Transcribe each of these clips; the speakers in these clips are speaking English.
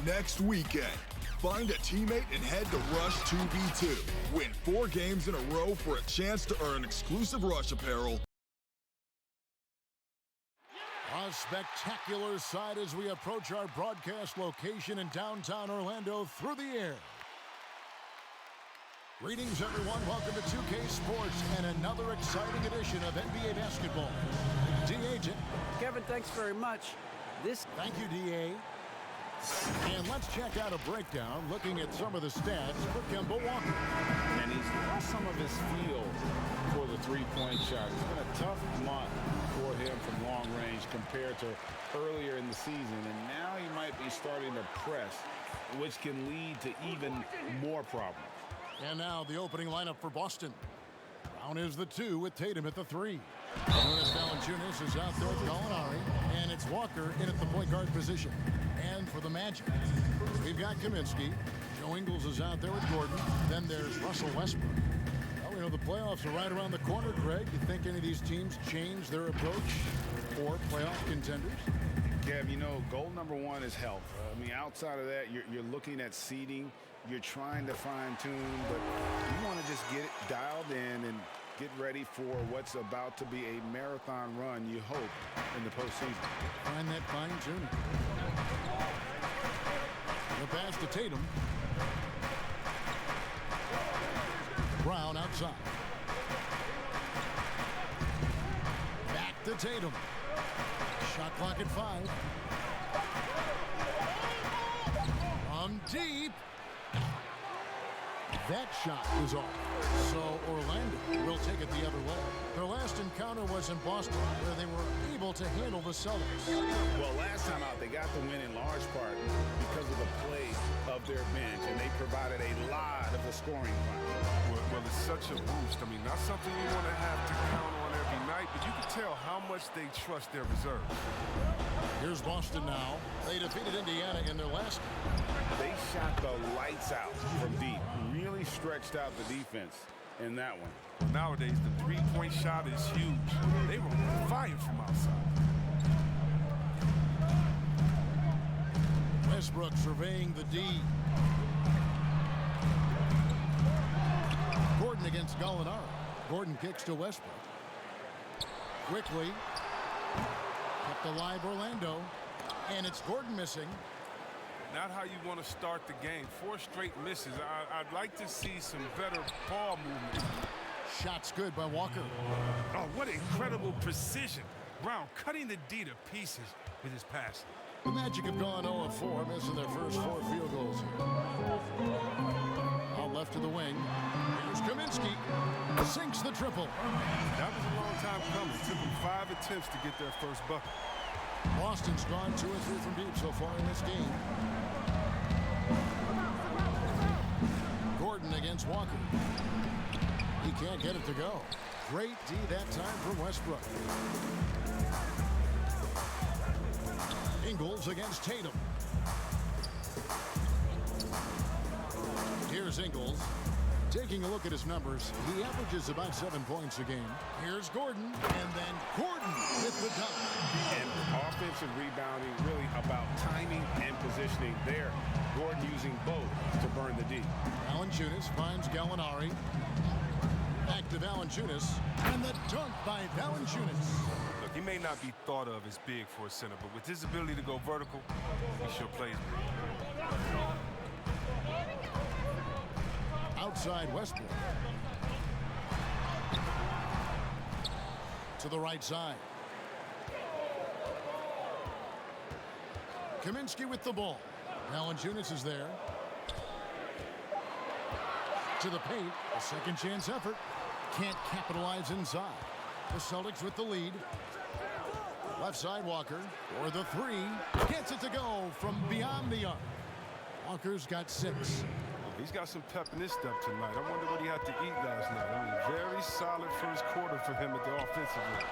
Next weekend, find a teammate and head to Rush 2v2. Win 4 games in a row for a chance to earn exclusive Rush apparel. A spectacular sight as we approach our broadcast location in downtown Orlando through the air. Greetings, everyone. Welcome to 2K Sports and another exciting edition of NBA basketball. D.A. Kevin, thanks very much. Thank you, D.A. And let's check out a breakdown looking at some of the stats for Kemba Walker. And he's lost some of his feel for the three-point shot. It's been a tough month for him from long range compared to earlier in the season. And now he might be starting to press, which can lead to even more problems. And now the opening lineup for Boston. Brown is the 2 with Tatum at the 3. Jonas Valanciunas is out there with Gallinari. And it's Walker in at the point guard position. And for the Magic, we've got Kaminsky. Joe Ingles is out there with Gordon. Then there's Russell Westbrook. Well, we know the playoffs are right around the corner, Greg. You think any of these teams change their approach for playoff contenders? Kev, you know, goal number 1 is health. I mean, outside of that, you're looking at seeding. You're trying to fine-tune, but you want to just get it dialed in and get ready for what's about to be a marathon run, you hope, in the postseason. Find that fine-tuning. The pass to Tatum. Brown outside. Back to Tatum. Shot clock at 5. From deep. That shot is off. So Orlando will take it the other way. Their last encounter was in Boston, where they were able to handle the Celtics. Well, last time out, they got the win in large part because of the play of their bench, and they provided a lot of the scoring. Well, it's such a boost. I mean, not something you want to have to count on every night, but you can tell how much they trust their reserves. Here's Boston now. They defeated Indiana in their last game. They shot the lights out from deep. Really stretched out the defense in that one. Nowadays, the three-point shot is huge. They were fired from outside. Westbrook surveying the D. Gordon against Gallinari. Gordon kicks to Westbrook. Quickly. Kept alive Orlando. And it's Gordon missing. Not how you want to start the game. 4 straight misses. I'd like to see some better ball movement. Shots good by Walker. Oh, what incredible precision. Brown cutting the D to pieces with his pass. The Magic have gone 0-4, missing their first 4 field goals here. Out left to the wing. Here's Kaminsky. Sinks the triple. That was a long time coming. It took them 5 attempts to get their first bucket. Boston's gone 2 or 3 from deep so far in this game. Gordon against Walker. He can't get it to go. Great D that time from Westbrook. Ingles against Tatum. Here's Ingles. Taking a look at his numbers, he averages about 7 points a game. Here's Gordon, and then Gordon with the dunk. And offensive rebounding really about timing and positioning there. Gordon using both to burn the D. Valanciunas finds Gallinari. Back to Valanciunas, and the dunk by Valanciunas. Look, he may not be thought of as big for a center, but with his ability to go vertical, he sure plays big. Outside Westbrook. To the right side. Kaminsky with the ball. Valanciunas is there. To the paint. A second chance effort. Can't capitalize inside. The Celtics with the lead. Left side Walker for the 3. Gets it to go from beyond the arc. Walker's got 6. He's got some pep in his step tonight. I wonder what he had to eat last night. I mean, very solid first quarter for him at the offensive end.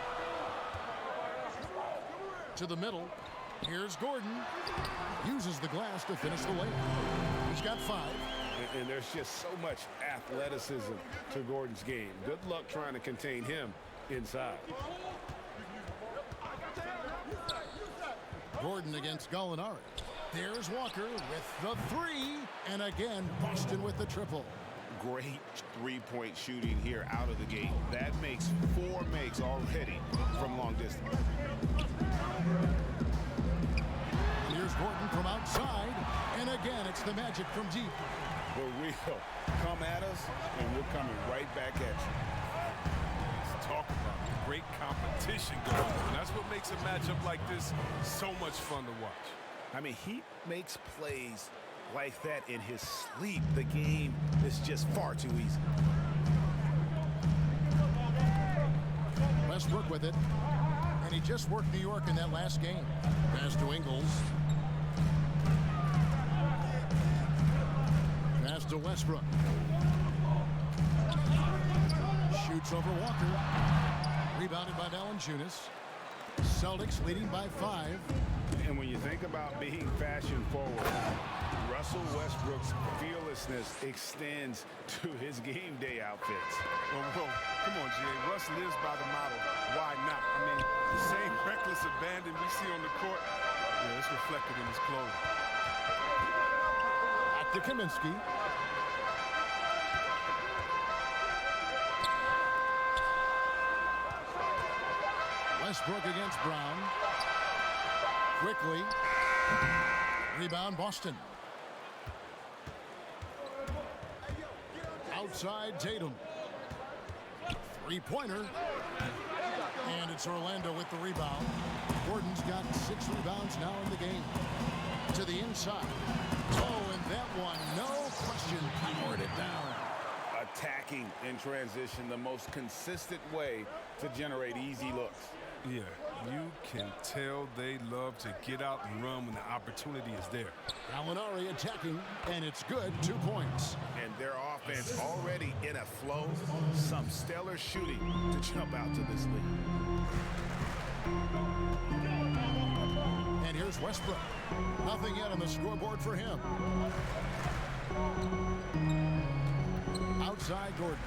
To the middle. Here's Gordon. Uses the glass to finish the layup. He's got 5. And there's just so much athleticism to Gordon's game. Good luck trying to contain him inside. Gordon against Gallinari. There's Walker with the three. And again, Boston with the triple. Great three-point shooting here out of the gate. That makes 4 makes already from long distance. And here's Gordon from outside. And again, it's the Magic from deep. For real. Come at us, and we're coming right back at you. Let's talk about great competition going on. That's what makes a matchup like this so much fun to watch. I mean, he makes plays like that in his sleep. The game is just far too easy. Westbrook with it. And he just worked New York in that last game. Pass to Ingles. Pass to Westbrook. Shoots over Walker. Rebounded by Valanciunas. Celtics leading by 5. And when you think about being fashion forward, Russell Westbrook's fearlessness extends to his game day outfits. Well, come on, G.A. Russ lives by the motto, why not? I mean, the same reckless abandon we see on the court, yeah, it's reflected in his clothing. Back to Kaminsky. Westbrook against Brown. Quickly. Rebound Boston. Outside Tatum. Three-pointer. And it's Orlando with the rebound. Gordon's got 6 rebounds now in the game. To the inside. Oh, and that one, no question, powered it down. Attacking in transition, the most consistent way to generate easy looks. Yeah, you can tell they love to get out and run when the opportunity is there. Gallinari attacking, and it's good. 2 points. And their offense already in a flow. Some stellar shooting to jump out to this lead. And here's Westbrook. Nothing yet on the scoreboard for him. Outside Gordon.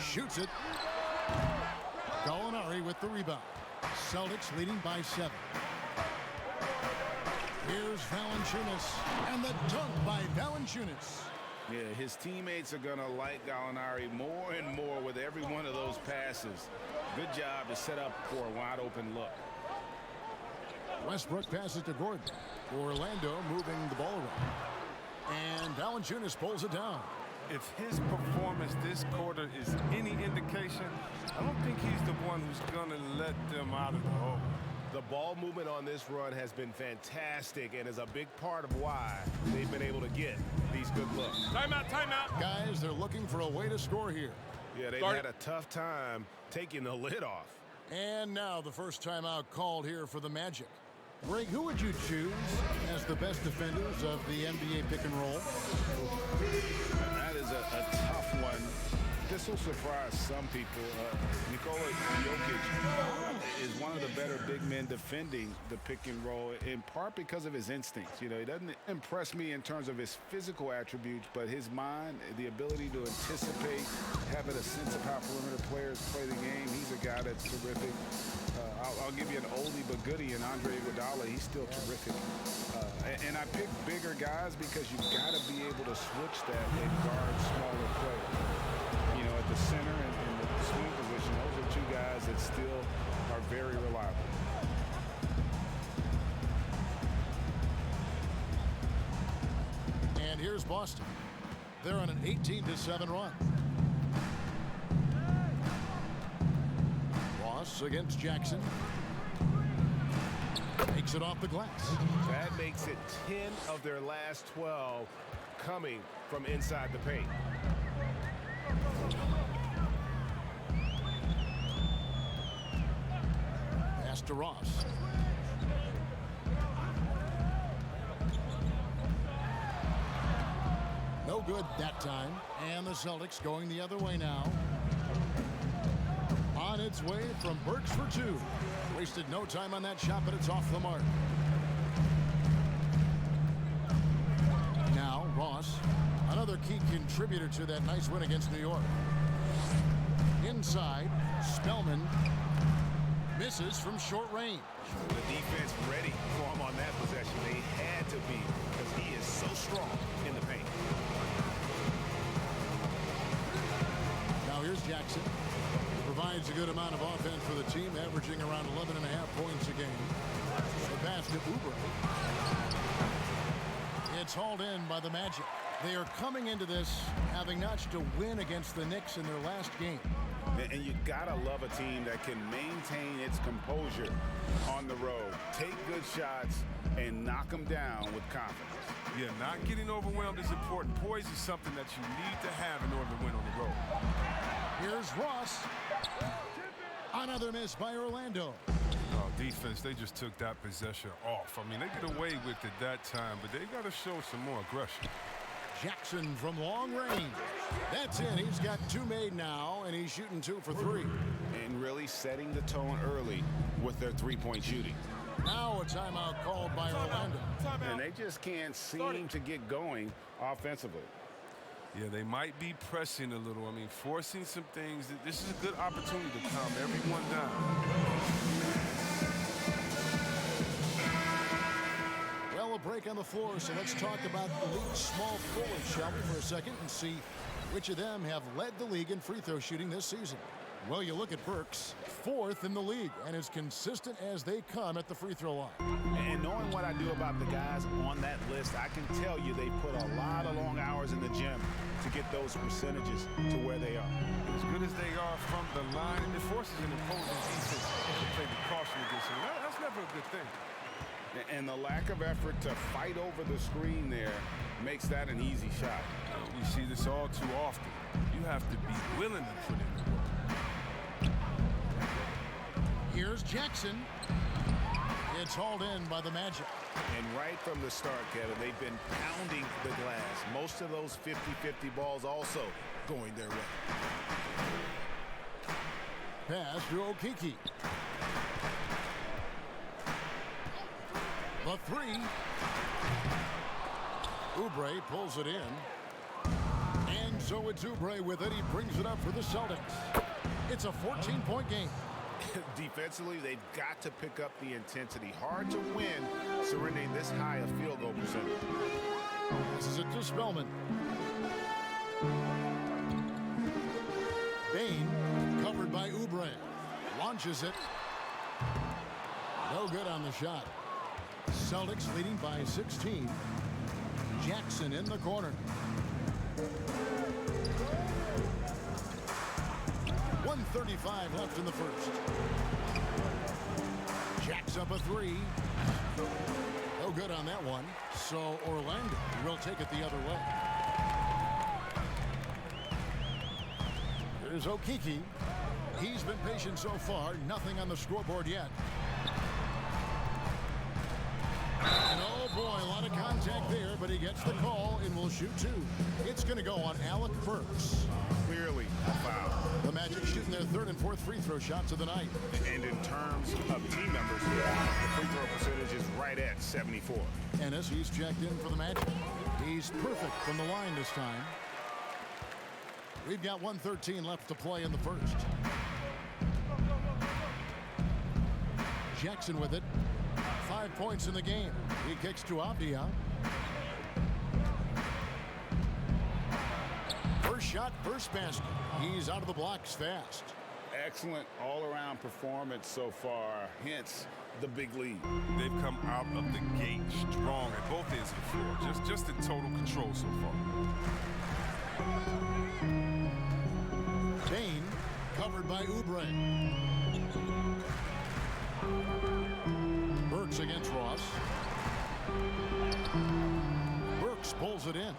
Shoots it. Gallinari with the rebound. Celtics leading by 7. Here's Valanciunas. And the dunk by Valanciunas. Yeah, his teammates are going to like Gallinari more and more with every one of those passes. Good job to set up for a wide-open look. Westbrook passes to Gordon. Orlando moving the ball around. And Valanciunas pulls it down. If his performance this quarter is any indication, I don't think he's the one who's going to let them out of the hole. The ball movement on this run has been fantastic and is a big part of why they've been able to get these good looks. Timeout, timeout. Guys, they're looking for a way to score here. Yeah, they've had a tough time taking the lid off. And now the first timeout called here for the Magic. Greg, who would you choose as the best defenders of the NBA pick and roll? That is a tough one. This will surprise some people. Nikola Jokic is one of the better big men defending the pick and roll, in part because of his instincts. You know, he doesn't impress me in terms of his physical attributes, but his mind, the ability to anticipate, having a sense of how perimeter players play the game. He's a guy that's terrific. I'll give you an oldie but goodie in Andre Iguodala. He's still terrific. And I pick bigger guys because you've got to be able to switch that and guard smaller players. You know, at the center and the swing position, those are 2 guys that still are very reliable. And here's Boston. They're on an 18-7 run. Ross against Jackson. Takes it off the glass. That makes it 10 of their last 12 coming from inside the paint. Pass to Ross. No good that time. And the Celtics going the other way now. On its way from Burks for 2. Wasted no time on that shot, but it's off the mark. Now, Ross, another key contributor to that nice win against New York. Inside, Spellman. Misses from short range. The defense ready for him on that possession. They had to be because he is so strong in the paint. Now here's Jackson. Provides a good amount of offense for the team, averaging around 11.5 points a game. The pass to Oubre. It's hauled in by the Magic. They are coming into this having notched a win against the Knicks in their last game. And you gotta love a team that can maintain its composure on the road, take good shots, and knock them down with confidence. Yeah, not getting overwhelmed is important. Poise is something that you need to have in order to win on the road. Here's Ross. Another miss by Orlando. Oh, defense, they just took that possession off. I mean, they get away with it that time, but they got to show some more aggression. Jackson from long range. That's it. He's got 2 made now, and he's shooting 2 for 3. And really setting the tone early with their three-point shooting. Now a timeout called by Orlando. And they just can't seem to get going offensively. Yeah, they might be pressing a little. I mean, forcing some things. This is a good opportunity to calm everyone down. Well, a break on the floor, so let's talk about the league's small forward, shall we, for a second, and see which of them have led the league in free throw shooting this season. Well, you look at Burks, 4th in the league, and as consistent as they come at the free throw line. And knowing what I do about the guys on that list, I can tell you they put a lot of long hours in the gym to get those percentages to where they are. As good as they are from the line, it forces an opposing defense to play with caution against them. That's never a good thing. And the lack of effort to fight over the screen there makes that an easy shot. We see this all too often. You have to be willing to put in the work. Here's Jackson. It's hauled in by the Magic. And right from the start, Kevin, they've been pounding the glass. Most of those 50-50 balls also going their way. Pass to Okeke. The 3. Oubre pulls it in. And so it's Oubre with it. He brings it up for the Celtics. It's a 14-point game. Defensively, they've got to pick up the intensity. Hard to win surrendering this high a field goal percentage. This is it to Spellman. Bain covered by Oubre. Launches it. No good on the shot. Celtics leading by 16. Jackson in the corner. 1:35 left in the first. Jacks up a 3. No good on that one. So Orlando will take it the other way. Here's Okeke. He's been patient so far. Nothing on the scoreboard yet. And oh boy, a lot of contact there, but he gets the call and will shoot 2. It's going to go on Alec Burks. Clearly a foul. The Magic shooting their 3rd and 4th free throw shots of the night. And in terms of team members, the free throw percentage is right at 74. Ennis, he's checked in for the Magic. He's perfect from the line this time. We've got 1:13 left to play in the first. Jackson with it. 5 points in the game. He kicks to Avdia. First shot, first basket. He's out of the blocks fast. Excellent all-around performance so far, hence the big lead. They've come out of the gate strong at both ends of the floor. Just in total control so far. Bain covered by Oubre. Burks against Ross. Burks pulls it in.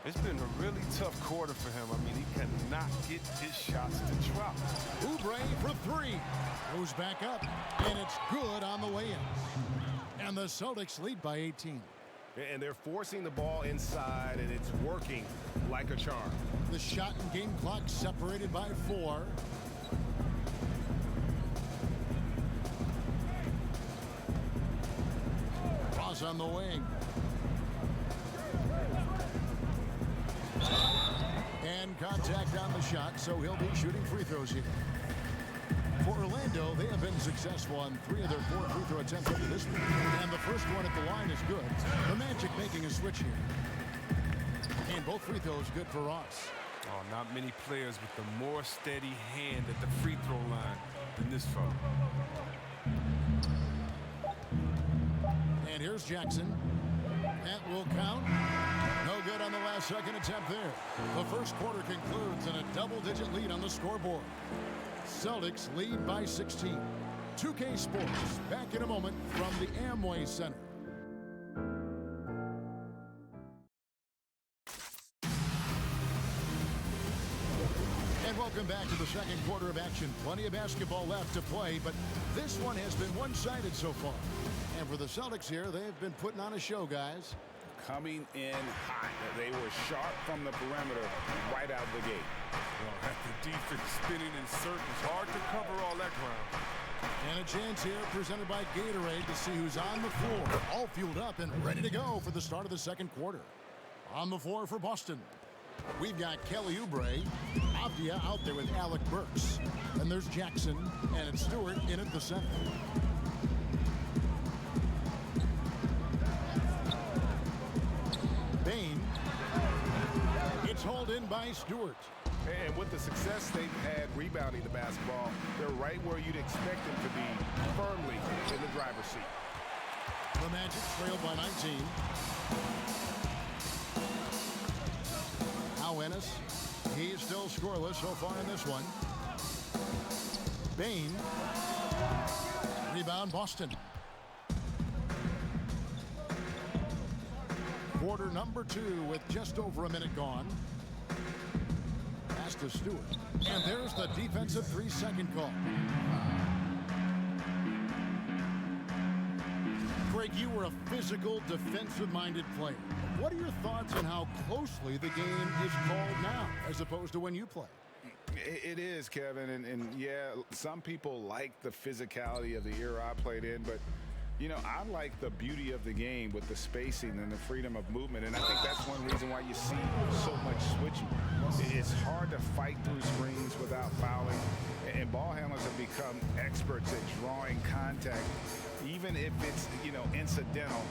It's been a really tough quarter for him. I mean, he cannot get his shots to drop. Oubre for 3. Goes back up, and it's good on the way in. And the Celtics lead by 18. And they're forcing the ball inside, and it's working like a charm. The shot and game clock separated by 4. Ross on the wing. And contact on the shot, so he'll be shooting free throws here. For Orlando, they have been successful on 3 of their 4 free throw attempts up to this point. And the first one at the line is good. The Magic making a switch here. And both free throws good for Ross. Oh, not many players with a more steady hand at the free throw line than this fella. And here's Jackson. That will count. No good on the last second attempt there. The first quarter concludes in a double-digit lead on the scoreboard. Celtics lead by 16. 2K Sports back in a moment from the Amway Center. And welcome back to the second quarter of action. Plenty of basketball left to play, but this one has been one-sided so far. And for the Celtics here, they've been putting on a show, guys. Coming in hot. They were sharp from the perimeter right out the gate. Well, the defense spinning in circles. Hard to cover all that ground. And a chance here presented by Gatorade to see who's on the floor. All fueled up and ready to go for the start of the second quarter. On the floor for Boston, we've got Kelly Oubre. Avdia out there with Alec Burks. And there's Jackson, and it's Stewart in at the center. Bain. It's hauled in by Stewart. And with the success they've had rebounding the basketball, they're right where you'd expect them to be, firmly in the driver's seat. The Magic trailed by 19. Now Ennis. He's still scoreless so far in this one. Bain. Rebound Boston. Quarter number 2 with just over a minute gone. Pass to Stewart. And there's the defensive 3-second call. Greg, you were a physical, defensive-minded player. What are your thoughts on how closely the game is called now as opposed to when you play? It is, Kevin, and yeah, some people like the physicality of the era I played in, but you know, I like the beauty of the game with the spacing and the freedom of movement, and I think that's one reason why you see so much switching. It's hard to fight through screens without fouling, and ball handlers have become experts at drawing contact, even if it's, you know, incidental.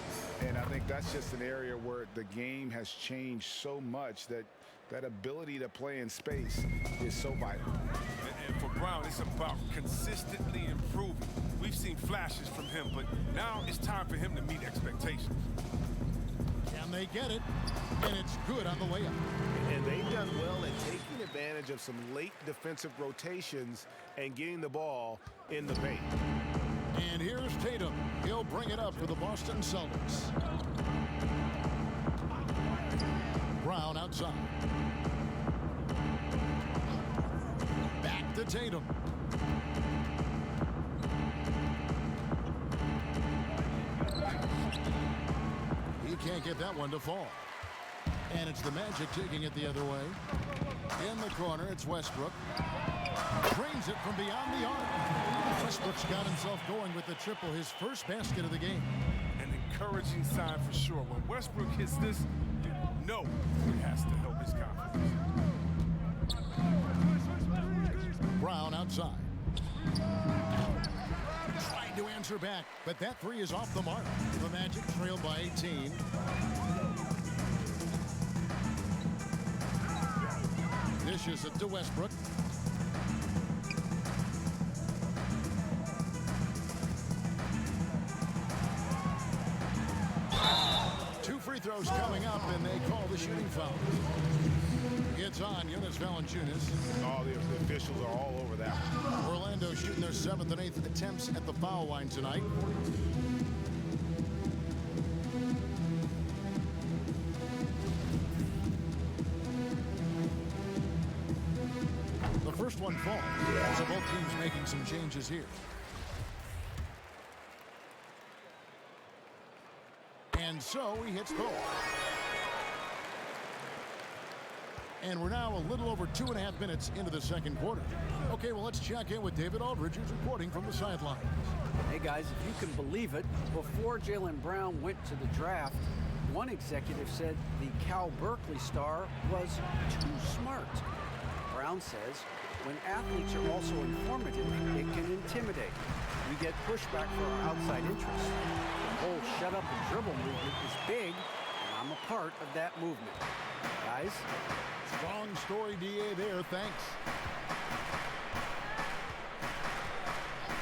And I think that's just an area where the game has changed so much that that ability to play in space is so vital. And for Brown, it's about consistently improving. We've seen flashes from him, but now it's time for him to meet expectations. Can they get it? And it's good on the layup. And they've done well at taking advantage of some late defensive rotations and getting the ball in the paint. And here's Tatum. He'll bring it up for the Boston Celtics. Brown outside. Back to Tatum. He can't get that one to fall. And it's the Magic taking it the other way. In the corner, it's Westbrook. Drains it from beyond the arc. Westbrook's got himself going with the triple, his first basket of the game. An encouraging sign for sure. When Westbrook hits this, you know it has to help his confidence. Brown outside. Trying to answer back, but that three is off the mark. The Magic trail by 18. Dishes it to Westbrook. Two free throws coming up, and they call the shooting foul. It's on Jonas Valanciunas. All the officials are all over that one. Orlando shooting their 7th and 8th attempts at the foul line tonight. The first one falls, so both teams making some changes here. And so he hits both. And we're now a little over 2.5 minutes into the second quarter. Okay, well, let's check in with David Aldridge, who's reporting from the sidelines. Hey, guys, if you can believe it, before Jaylen Brown went to the draft, one executive said the Cal Berkeley star was too smart. Brown says When athletes are also informative, it can intimidate. We get pushback for our outside interests. The whole shut up and dribble movement is big, and I'm a part of that movement. Guys? Strong story, D.A. there. Thanks.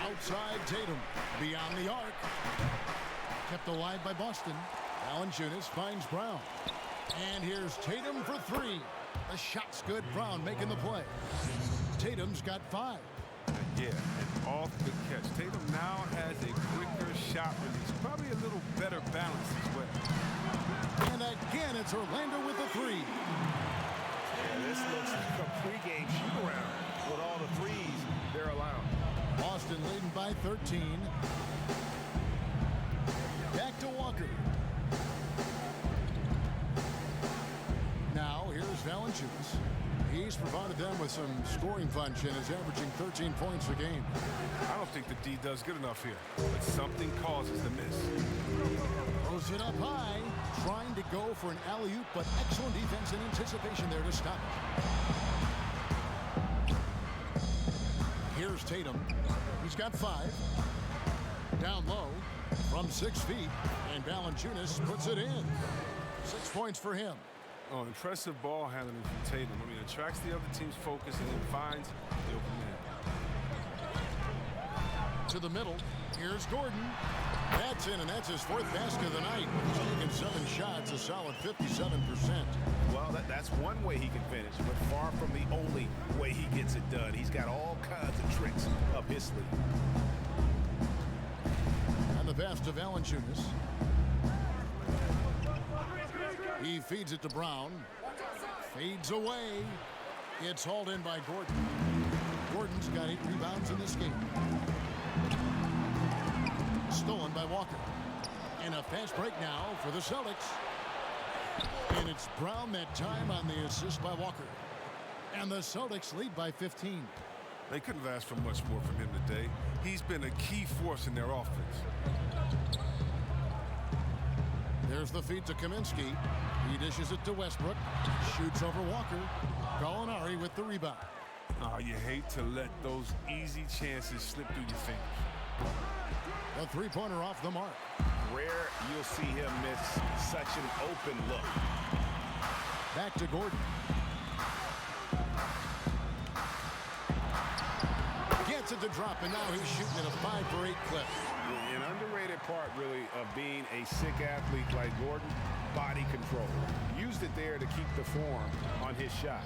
Outside Tatum. Beyond the arc. Kept alive by Boston. Valanciunas finds Brown. And here's Tatum for three. The shot's good. Brown making the play. Tatum's got 5. Yeah, an off-the catch. Tatum now has a quicker shot release. Probably a little better balance as well. And again, it's Orlando with the 3. Yeah, this looks like a pregame shoot-around with all the threes they're allowed. Boston leading by 13. Back to Walker. Now here's Valanciunas. He's provided them with some scoring punch and is averaging 13 points a game. I don't think the D does good enough here, but something causes the miss. Throws it up high, trying to go for an alley-oop, but excellent defense and anticipation there to stop it. Here's Tatum. He's got 5. Down low from 6 feet, and Valanciunas puts it in. 6 points for him. Oh, impressive ball handling from Tatum. I mean, attracts the other team's focus and then finds the open man. To the middle. Here's Gordon. That's in, and that's his 4th basket of the night. He's taken 7 shots, a solid 57%. Well, that's one way he can finish, but far from the only way he gets it done. He's got all kinds of tricks up his sleeve. And the pass to Valanciunas. He feeds it to Brown. Fades away. It's hauled in by Gordon. Gordon's got 8 rebounds in this game. Stolen by Walker. And a fast break now for the Celtics. And it's Brown that time on the assist by Walker. And the Celtics lead by 15. They couldn't have asked for much more from him today. He's been a key force in their offense. There's the feed to Kaminsky. He dishes it to Westbrook. Shoots over Walker. Gallinari with the rebound. Oh, you hate to let those easy chances slip through your fingers. A 3-pointer off the mark. Rare you'll see him miss such an open look. Back to Gordon. Gets it to drop, and now he's shooting at a 5-for-8 clip. An underrated part, really, of being a sick athlete like Gordon, body control. Used it there to keep the form on his shot.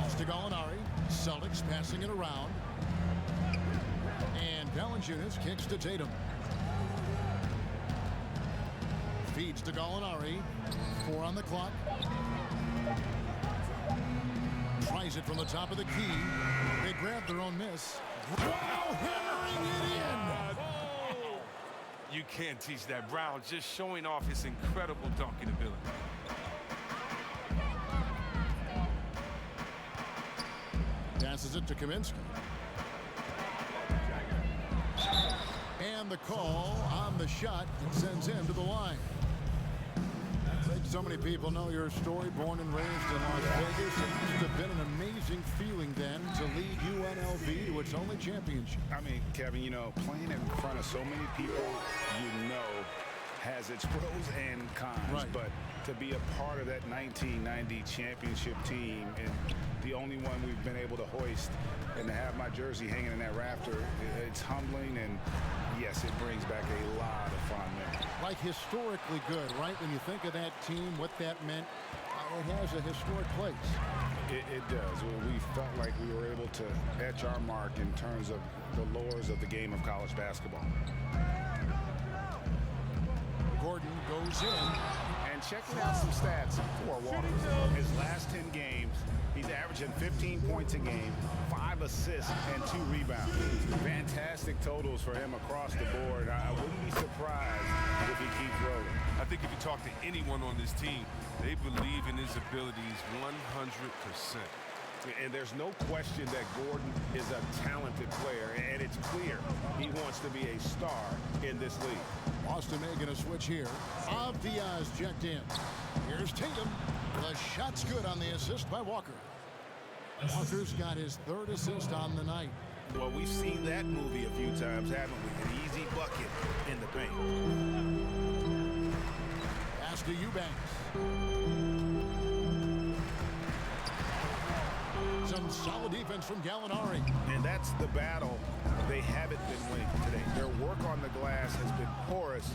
Pass to Gallinari. Celtics passing it around. And Valanciunas kicks to Tatum. Feeds to Gallinari. 4 on the clock. Tries it from the top of the key. They grab their own miss. Wow, hammering it in. You can't teach that. Brown just showing off his incredible dunking ability. Passes it to Kaminsky. And the call on the shot sends him to the line. So many people know your story, born and raised in Las Vegas. It must have been an amazing feeling then to lead UNLV to its only championship. I mean, Kevin, you know, playing in front of so many people, you know, has its pros and cons. Right. But to be a part of that 1990 championship team and the only one we've been able to hoist and to have my jersey hanging in that rafter, it's humbling, and yes, it brings back a lot of fond memories. Like historically good, right? When you think of that team, what that meant, it has a historic place. It does. We felt like we were able to etch our mark in terms of the lures of the game of college basketball. Gordon goes in. And checking out some stats for Walker. His last 10 games, he's averaging 15 points a game, 5 assists, and 2 rebounds. Fantastic totals for him across the board. I wouldn't be surprised if he keeps rolling. I think if you talk to anyone on this team, they believe in his abilities 100%. And there's no question that Gordon is a talented player, and it's clear he wants to be a star in this league. Boston making a switch here. Diaz checked in. Here's Tatum. The shot's good on the assist by Walker. Walker's got his 3rd assist on the night. Well, we've seen that movie a few times, haven't we? An easy bucket in the paint. Pass to Eubanks. Some solid defense from Gallinari. And that's the battle they haven't been winning today. Their work on the glass has been porous,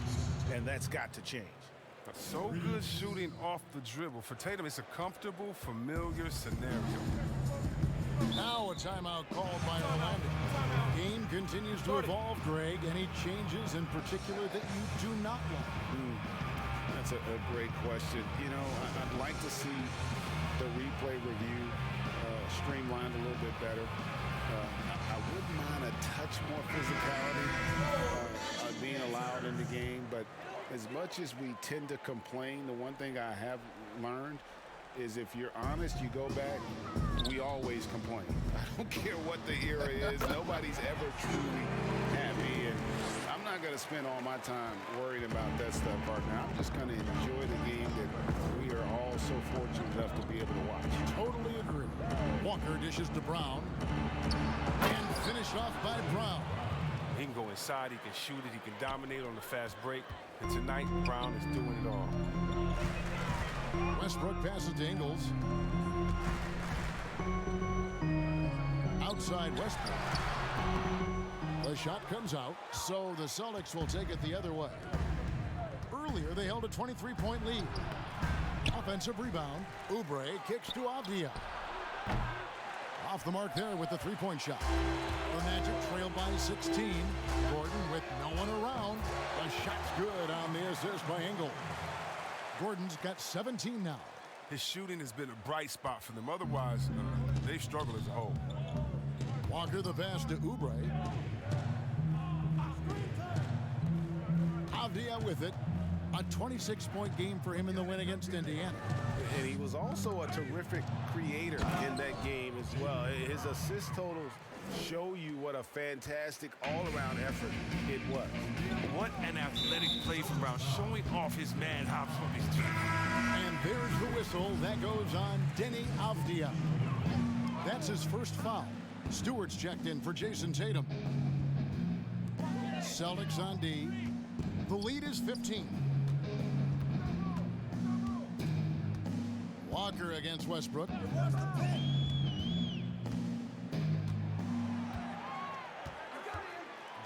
and that's got to change. So good shooting off the dribble. For Tatum, it's a comfortable, familiar scenario. Now a timeout called by Orlando. Game continues to evolve, Greg. Any changes in particular that you do not like? That's a great question. You know, I'd like to see the replay review streamlined a little bit better. I wouldn't mind a touch more physicality being allowed in the game, but as much as we tend to complain, the one thing I have learned is if you're honest, you go back, we always complain. I don't care what the era is. Nobody's ever truly happy, and I'm not going to spend all my time worried about that stuff right now. I'm just going to enjoy the game that we are all so fortunate enough to be able to watch. Totally agree. Walker dishes to Brown, and finished off by Brown. He can go inside, he can shoot it, he can dominate on the fast break. And tonight, Brown is doing it all. Westbrook passes to Ingles. Outside Westbrook. The shot comes out, so the Celtics will take it the other way. Earlier, they held a 23-point lead. Offensive rebound. Oubre kicks to Avdia. Off the mark there with the three-point shot. The Magic trail by 16. Gordon with no one around. The shot's good on the assist by Ingles. Gordon's got 17 now. His shooting has been a bright spot for them. Otherwise, they've struggled as a whole. Walker the pass to Oubre. Avdia with it. A 26-point game for him in the win against Indiana. And he was also a terrific creator in that game as well. His assist totals show you what a fantastic all-around effort it was. What an athletic play from Brown, showing off his man hops from his team. And there's the whistle. That goes on Denny Avdia. That's his first foul. Stewart's checked in for Jason Tatum. Celtics on D. The lead is 15. Walker against Westbrook.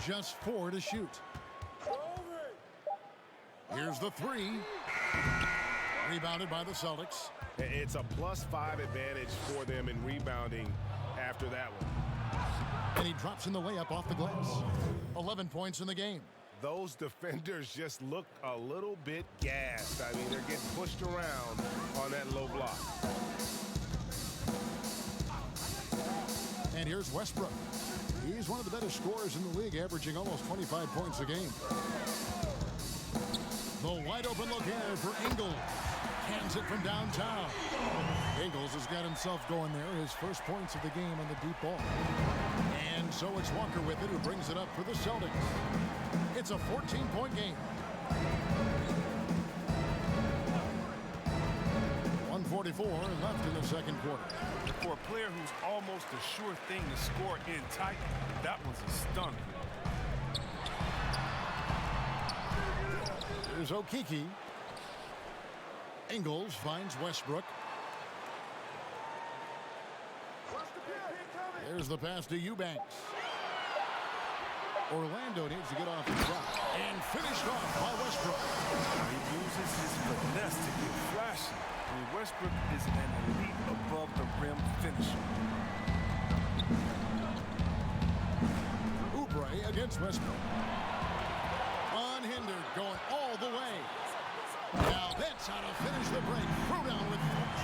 Just 4 to shoot. Here's the 3. Rebounded by the Celtics. It's a +5 advantage for them in rebounding after that one. And he drops in the layup off the glass. 11 points in the game. Those defenders just look a little bit gassed. I mean, they're getting pushed around on that low block. And here's Westbrook. He's one of the better scorers in the league, averaging almost 25 points a game. The wide open look here for Ingles. Hands it from downtown. Ingles has got himself going there. His first points of the game on the deep ball. And so it's Walker with it, who brings it up for the Celtics. It's a 14-point game. 1:44 left in the second quarter. For a player who's almost a sure thing to score in tight, that was a stunner. There's Okeke. Ingles finds Westbrook. There's the pass to Eubanks. Orlando needs to get off the shot. And finished off by Westbrook. He uses his finesse to get flashy. I mean, Westbrook is an elite above the rim finisher. Oubre against Westbrook. Unhindered, going all the way. Now that's how to finish the break. Throw down with force.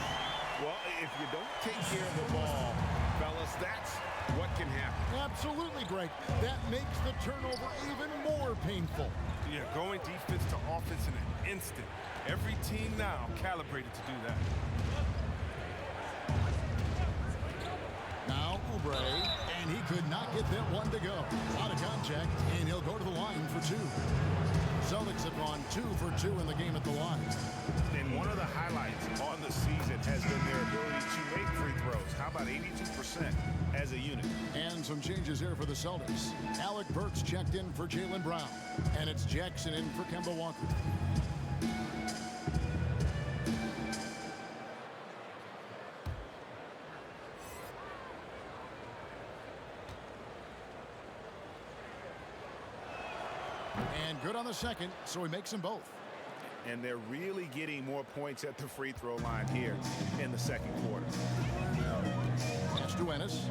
Well, if you don't take care of the ball, fellas, that's what can happen. Absolutely, Greg. That makes the turnover even more painful. Yeah, going defense to offense in an instant. Every team now calibrated to do that. Now Oubre, and he could not get that one to go. Out of contact, and he'll go to the line for 2. Celtics have gone 2 for 2 in the game at the line. And one of the highlights on the season has been their ability to make free throws. How about 82% some changes here for the Celtics. Alec Burks checked in for Jaylen Brown. And it's Jackson in for Kemba Walker. And good on the second, so he makes them both. And they're really getting more points at the free throw line here in the second quarter. Pass to Ennis.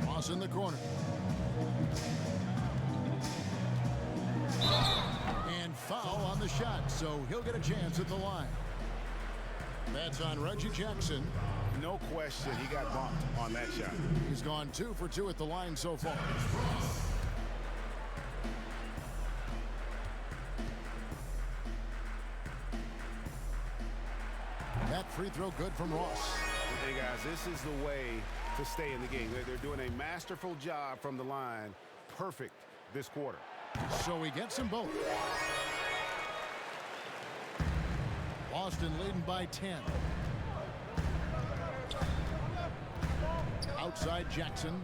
Ross in the corner. And foul on the shot, so he'll get a chance at the line. That's on Reggie Jackson. No question, he got bumped on that shot. He's gone 2 for 2 at the line so far. That free throw good from Ross. Hey, guys, this is the way to stay in the game. They're doing a masterful job from the line. Perfect this quarter. So he gets them both. Boston leading by 10. Outside Jackson.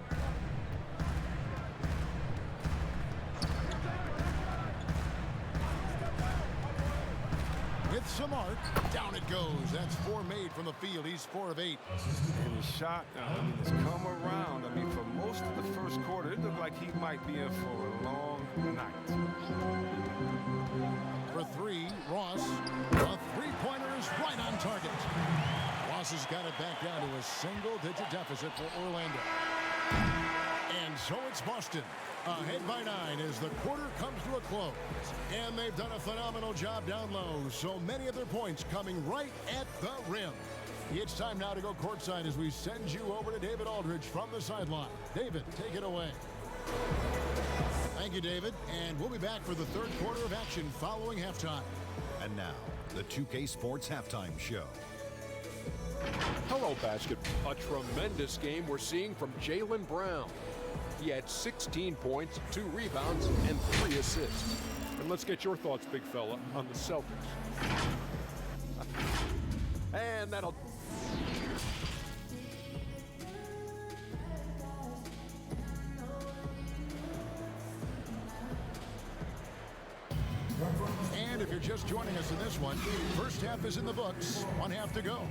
With some arc, down it goes. That's 4 made from the field. He's 4 of 8. And the shot, has come around. For most of the first quarter, it looked like he might be in for a long night. For 3, Ross. A three-pointer is right on target. Ross has got it back down to a single-digit deficit for Orlando. And so it's Boston. Ahead by 9 as the quarter comes to a close. And they've done a phenomenal job down low. So many of their points coming right at the rim. It's time now to go courtside as we send you over to David Aldridge from the sideline. David, take it away. Thank you, David. And we'll be back for the third quarter of action following halftime. And now, the 2K Sports Halftime Show. Hello, basketball. A tremendous game we're seeing from Jaylen Brown. He had 16 points, 2 rebounds, and 3 assists. And let's get your thoughts, big fella, on the Celtics. And that'll... And if you're just joining us in this one, first half is in the books. 1 half to go.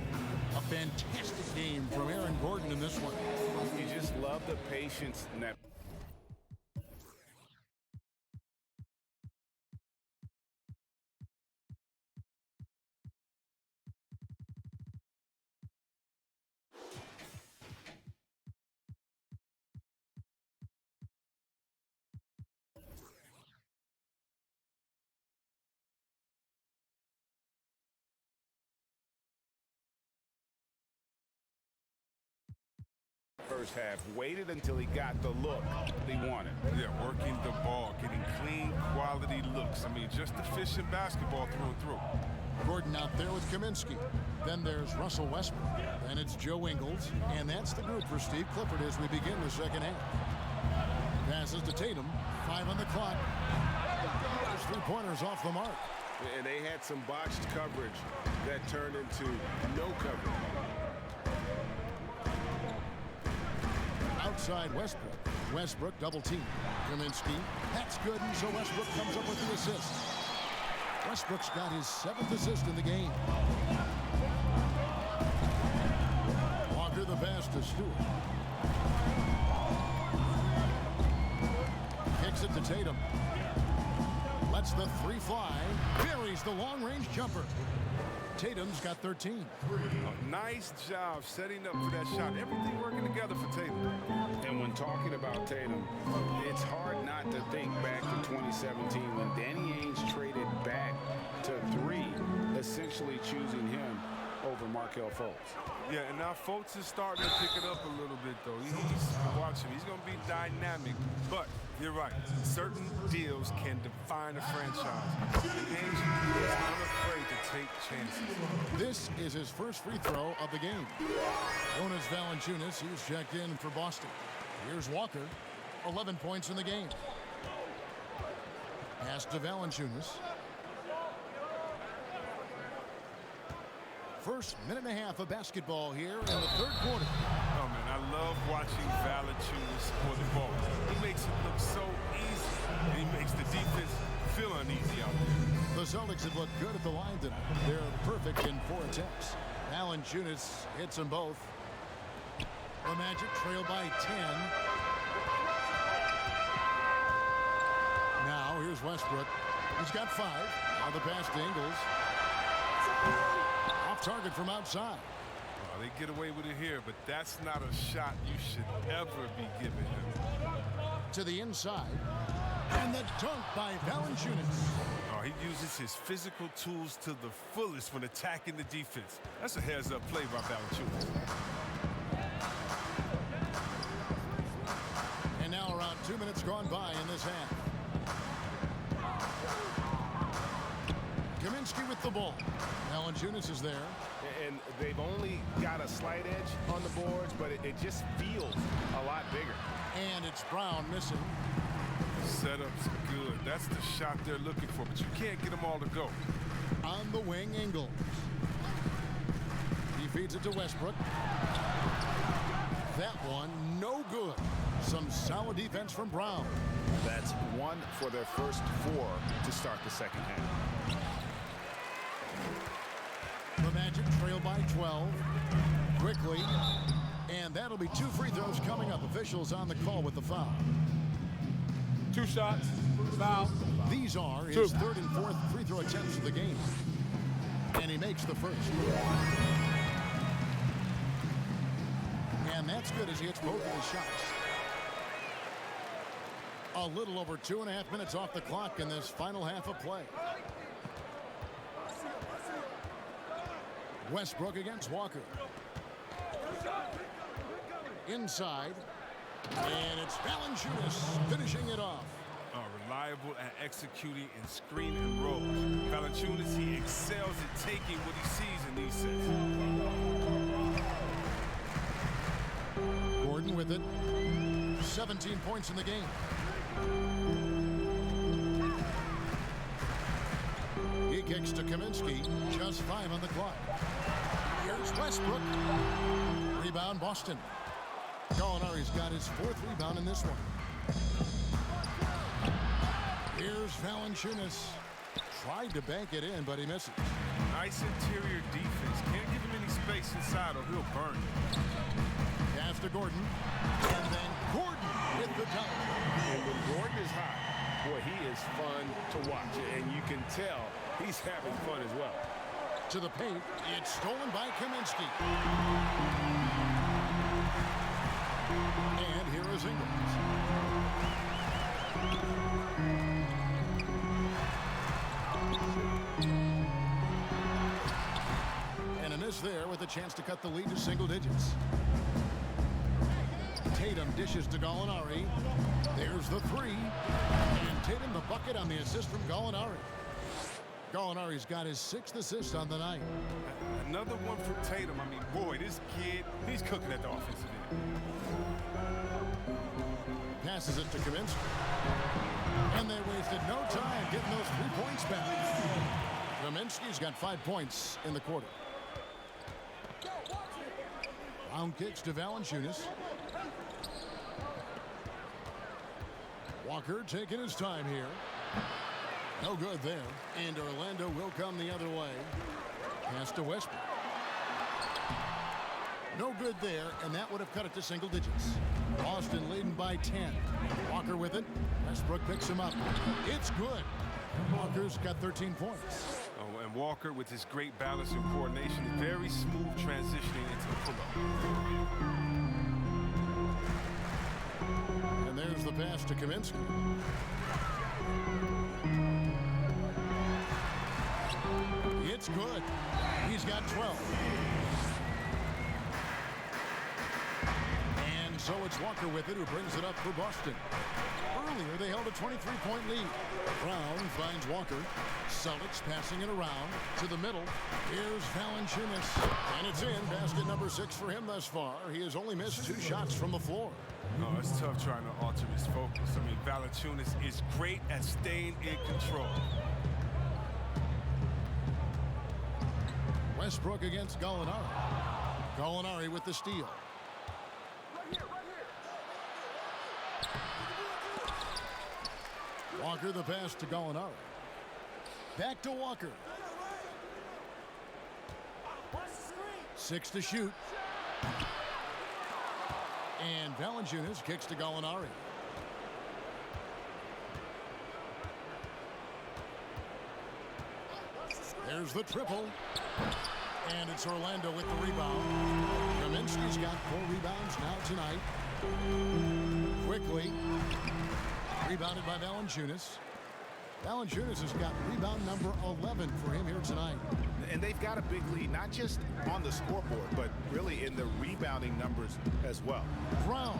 A fantastic game from Aaron Gordon in this one. You just love the patience in that. First half, waited until he got the look he wanted. Yeah, working the ball, getting clean, quality looks. Just efficient basketball through and through. Gordon out there with Kaminsky. Then there's Russell Westbrook. Then it's Joe Ingles. And that's the group for Steve Clifford as we begin the second half. Passes to Tatum. 5 on the clock. Those 3-pointers off the mark. And they had some botched coverage that turned into no coverage. Outside Westbrook. Westbrook double team. Kaminsky. That's good, and so Westbrook comes up with the assist. Westbrook's got his 7th assist in the game. Walker the pass to Stewart. Kicks it to Tatum. Lets the 3 fly. Buries the long-range jumper. Tatum's got 13. Nice job setting up for that shot. Everything working together for Tatum. And when talking about Tatum, it's hard not to think back to 2017 when Danny Ainge traded back to 3, essentially choosing him over Markelle Fultz. Yeah, and now Fultz is starting to pick it up a little bit, though. Watch him. He's going to be dynamic. But you're right. Certain deals can define a franchise. And Ainge is unafraid to take chances. This is his first free throw of the game. Jonas Valanciunas, he's checked in for Boston. Here's Walker. 11 points in the game. Pass to Valanciunas. First minute and a half of basketball here in the third quarter. Oh, man, love watching Valanciunas score the ball. He makes it look so easy, and he makes the defense feel uneasy out there. The Celtics have looked good at the line tonight. They're perfect in 4 attempts. Valanciunas hits them both. The Magic trail by 10. Now here's Westbrook. He's got 5. Now the pass to Ingles. Off target from outside. Oh, they get away with it here, but that's not a shot you should ever be giving him. To the inside. And the dunk by Valanciunas. Oh, he uses his physical tools to the fullest when attacking the defense. That's a heads-up play by Valanciunas. And now around 2 minutes gone by in this half. Kaminsky with the ball. Valanciunas is there. And they've only got a slight edge on the boards, but it just feels a lot bigger. And it's Brown missing. Setup's good. That's the shot they're looking for, but you can't get them all to go. On the wing, Ingles. He feeds it to Westbrook. That one, no good. Some solid defense from Brown. That's 1 for their first 4 to start the second half. The Magic trail by 12. Quickly. And that'll be 2 free throws coming up. Officials on the call with the foul. 2 shots. Foul. These are his 3rd and 4th free throw attempts of the game. And he makes the first. And that's good as he hits both of his shots. A little over 2.5 minutes off the clock in this final half of play. Westbrook against Walker. Inside. And it's Valanciunas finishing it off. Reliable at executing in screen and rolls. Valanciunas, he excels at taking what he sees in these sets. Gordon with it. 17 points in the game. He kicks to Kaminsky. Just 5 on the clock. Here's Westbrook. Rebound, Boston. Gallinari's got his 4th rebound in this one. Here's Valanciunas. Tried to bank it in, but he misses. Nice interior defense. Can't give him any space inside or he'll burn you. Pass to Gordon. And then Gordon with the dunk. And when Gordon is hot, boy, he is fun to watch. And you can tell he's having fun as well. To the paint. It's stolen by Kaminsky. And here is Ingles. And a miss there with a chance to cut the lead to single digits. Tatum dishes to Gallinari. There's the 3. And Tatum the bucket on the assist from Gallinari. Gallinari's got his 6th assist on the night. Another one from Tatum. I mean, boy, this kid, he's cooking at the offensive end. Passes it to Kaminsky. And they wasted no time getting those 3 points back. Kaminsky's got 5 points in the quarter. Brown kicks to Valanciunas. Walker taking his time here. No good there. And Orlando will come the other way. Pass to Westbrook. No good there, and that would have cut it to single digits. Boston leading by 10. Walker with it. Westbrook picks him up. It's good. Walker's got 13 points. Oh, and Walker, with his great balance and coordination, very smooth transitioning into the pull-up. And there's the pass to Kaminsky. It's good. He's got 12. And so it's Walker with it who brings it up for Boston. Earlier, they held a 23-point lead. Brown finds Walker. Celtics passing it around to the middle. Here's Valanciunas. And it's in. Basket number 6 for him thus far. He has only missed 2 shots from the floor. Oh, it's tough trying to alter his focus. I mean, Valanciunas is great at staying in control. Westbrook against Gallinari. Gallinari with the steal. Walker the pass to Gallinari. Back to Walker. 6 to shoot. And Valanciunas kicks to Gallinari. There's the triple. And it's Orlando with the rebound. Kaminsky's got 4 rebounds now tonight. Quickly. Rebounded by Valanciunas. Valanciunas has got rebound number 11 for him here tonight. And they've got a big lead, not just on the scoreboard, but really in the rebounding numbers as well. Brown,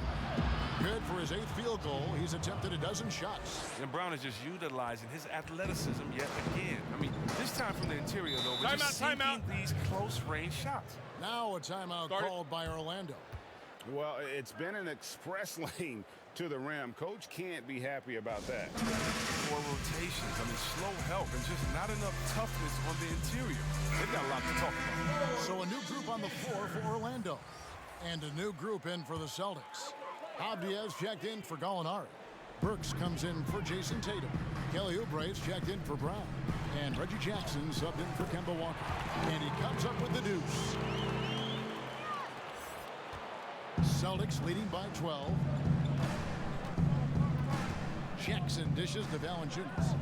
good for his 8th field goal. He's attempted a dozen shots. And Brown is just utilizing his athleticism yet again. I mean, this time from the interior, though, we're just seeking these close-range shots. Now a timeout called by Orlando. Well, it's been an express lane to the rim. Coach can't be happy about that. 4 rotations. I mean, slow help and just not enough toughness on the interior. They've got a lot to talk about. So a new group on the floor for Orlando. And a new group in for the Celtics. Abdias checked in for Gallinari. Burks comes in for Jason Tatum. Kelly Oubre's checked in for Brown. And Reggie Jackson subbed in for Kemba Walker. And he comes up with the deuce. Celtics leading by 12. Jackson dishes to Valanciunas.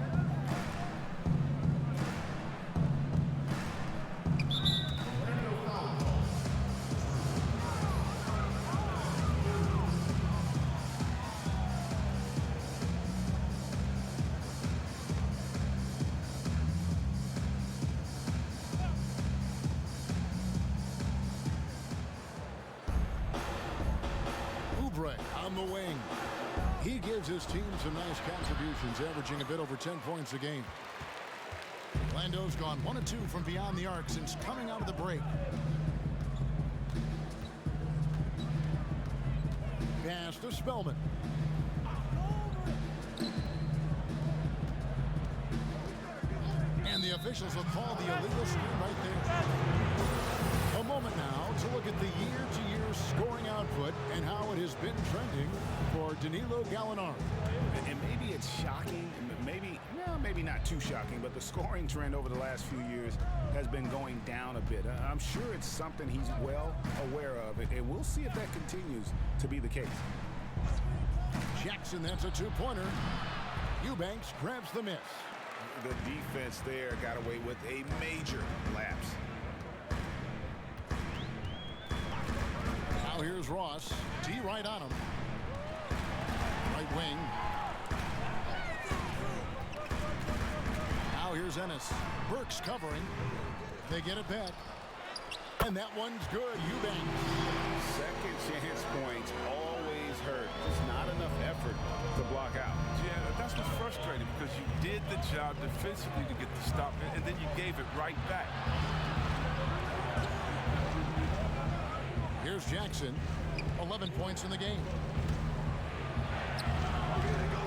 Oubre on the wing. He gives his team some nice contributions, averaging a bit over 10 points a game. Orlando's gone 1 of 2 from beyond the arc since coming out of the break. Pass to Spellman. And the officials will call the illegal screen right there. A moment now to look at the year-to-year scoring output and how it has been trending for Danilo Gallinari. And maybe it's shocking, maybe not too shocking, but the scoring trend over the last few years has been going down a bit. I'm sure it's something he's well aware of, and we'll see if that continues to be the case. Jackson, that's a 2-pointer. Eubanks grabs the miss. The defense there got away with a major lapse. Now here's Ross. D right on him. Right wing. Now here's Ennis. Burks covering. They get it back. And that one's good. Eubanks. Second chance points always hurt. Just not enough effort to block out. Yeah, that's what's frustrating because you did the job defensively to get the stop, and then you gave it right back. Here's Jackson. 11 points in the game.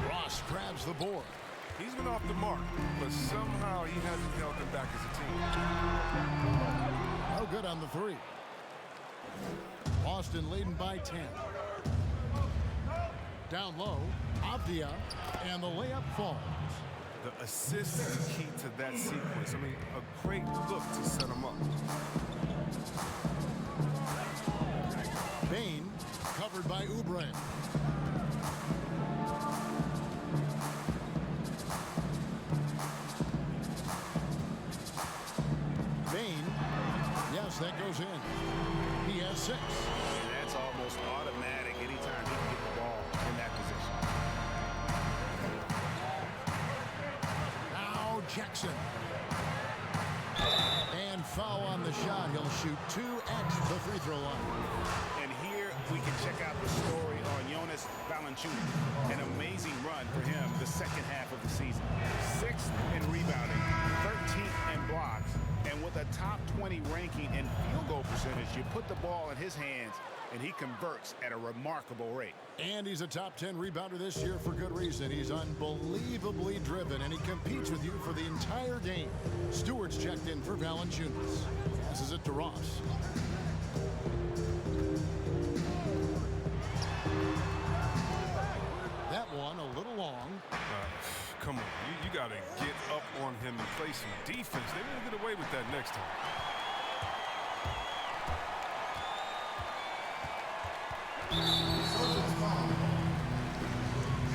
Ross grabs the board. He's been off the mark, but somehow he hasn't held them back as a team. No good on the 3. Boston leading by 10. Down low, Avdia, and the layup falls. The assist is the key to that sequence. I mean, a great look to set him up. Bain covered by Oubre. Bain, yes, that goes in. He has 6. And that's almost automatic anytime he can get the ball in that position. Now Jackson. And foul on the shot. He'll shoot 2 at the free throw line. And here we can check out the story on Jonas Valanciunas. An amazing run for him the second half of the season. 6th in rebounding, 13th in blocks, and with a top 20 ranking in field goal percentage, you put the ball in his hands and he converts at a remarkable rate. And he's a top 10 rebounder this year for good reason. He's unbelievably driven, and he competes with you for the entire game. Stewart's checked in for Valanciunas. Passes it to Ross. That one a little long. come on. You got to get up on him and play some defense. They won't get away with that next time.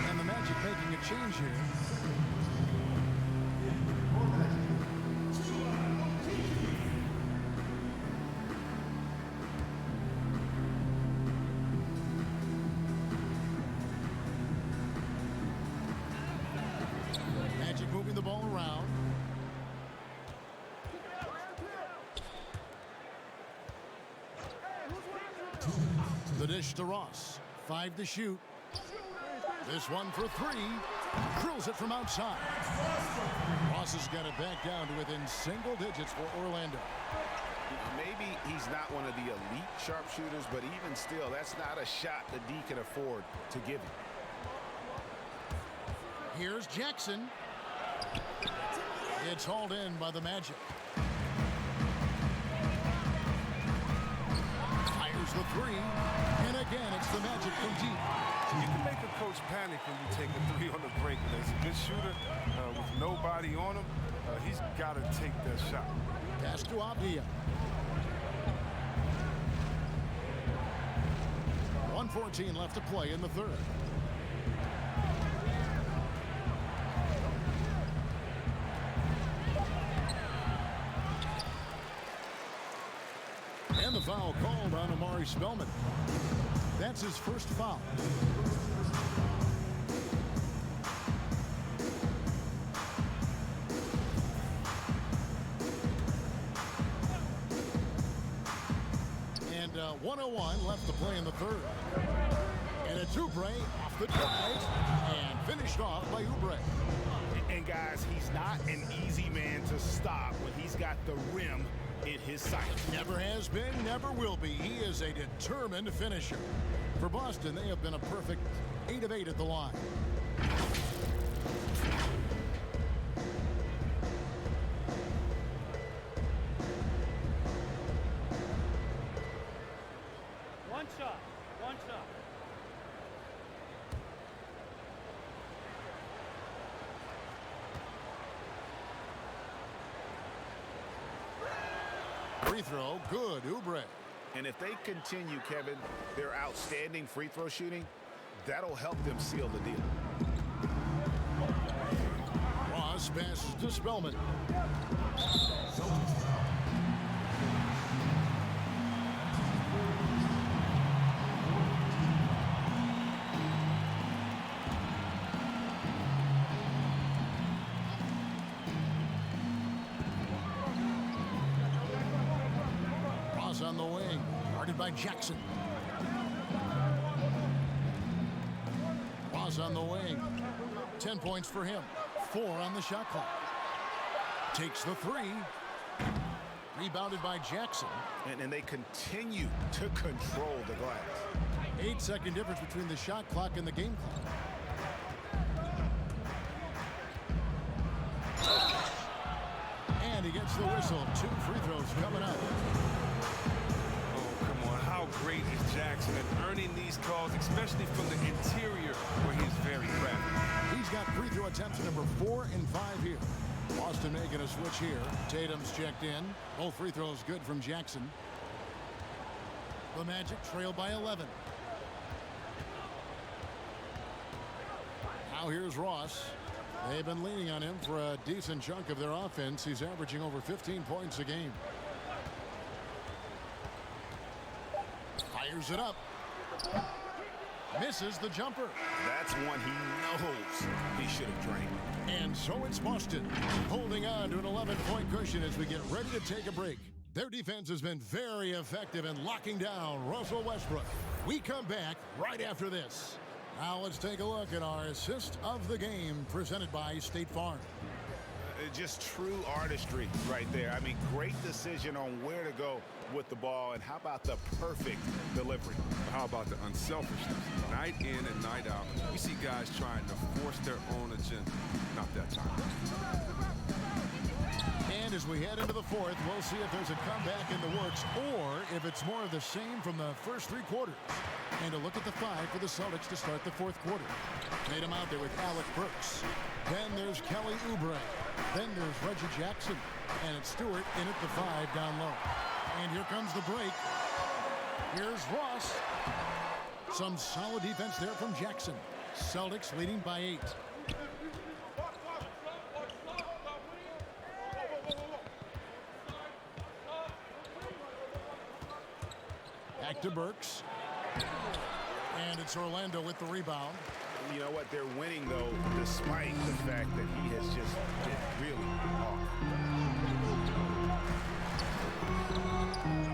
And the Magic making a change here. Magic moving the ball around. The dish to Ross. 5 to shoot. This one for 3. Drills it from outside. Ross has got it back down to within single digits for Orlando. Maybe he's not one of the elite sharpshooters, but even still, that's not a shot that D can afford to give him. Here's Jackson. It's hauled in by the Magic. Fires the 3. And again, it's the Magic from deep. You can make a coach panic when you take a 3 on the break. And as a good shooter with nobody on him, he's got to take that shot. Pass to Avdia. 1:14 left to play in the third. And the foul called on Amari Spellman. That's his first foul. And 1:01 left to play in the third. And it's Oubre off the drive and finished off by Oubre. And guys, he's not an easy man to stop when he's got the rim in his sights. Never has been, never will be. He is a determined finisher. For Boston, they have been a perfect 8 of 8 at the line. One shot. One shot. Free throw, good, Oubre. And if they continue, Kevin, their outstanding free throw shooting, that'll help them seal the deal. Ross passes to Spellman. Ross on the wing, guarded by Jackson. Ross on the wing. 10 points for him. 4 on the shot clock. Takes the 3. Rebounded by Jackson. And they continue to control the glass. 8-second difference between the shot clock and the game clock. And he gets the whistle. 2 free throws coming up. Oh, come on. How great is Jackson at earning these calls, especially from the interior where he's very crafty. He's got free throw attempts number 4 and 5 here. Boston making a switch here. Tatum's checked in. Both free throws good from Jackson. The Magic trail by 11. Now here's Ross. They've been leaning on him for a decent chunk of their offense. He's averaging over 15 points a game. Fires it up. Misses the jumper. That's one he knows he should have drained. And so it's Boston holding on to an 11-point cushion as we get ready to take a break. Their defense has been very effective in locking down Russell Westbrook. We come back right after this. Now let's take a look at our assist of the game presented by State Farm. Just true artistry right there. I mean, great decision on where to go with the ball, and how about the perfect delivery? How about the unselfishness? Night in and night out, we see guys trying to force their own agenda. Not that time. And as we head into the fourth, we'll see if there's a comeback in the works or if it's more of the same from the first 3 quarters. And a look at the 5 for the Celtics to start the fourth quarter. Tatum out there with Alec Burks. Then there's Kelly Oubre. Then there's Reggie Jackson. And it's Stewart in at the 5 down low. And here comes the break. Here's Ross. Some solid defense there from Jackson. Celtics leading by 8. Back to Burks. And it's Orlando with the rebound. You know what? They're winning, though, despite the fact that he has just been really off.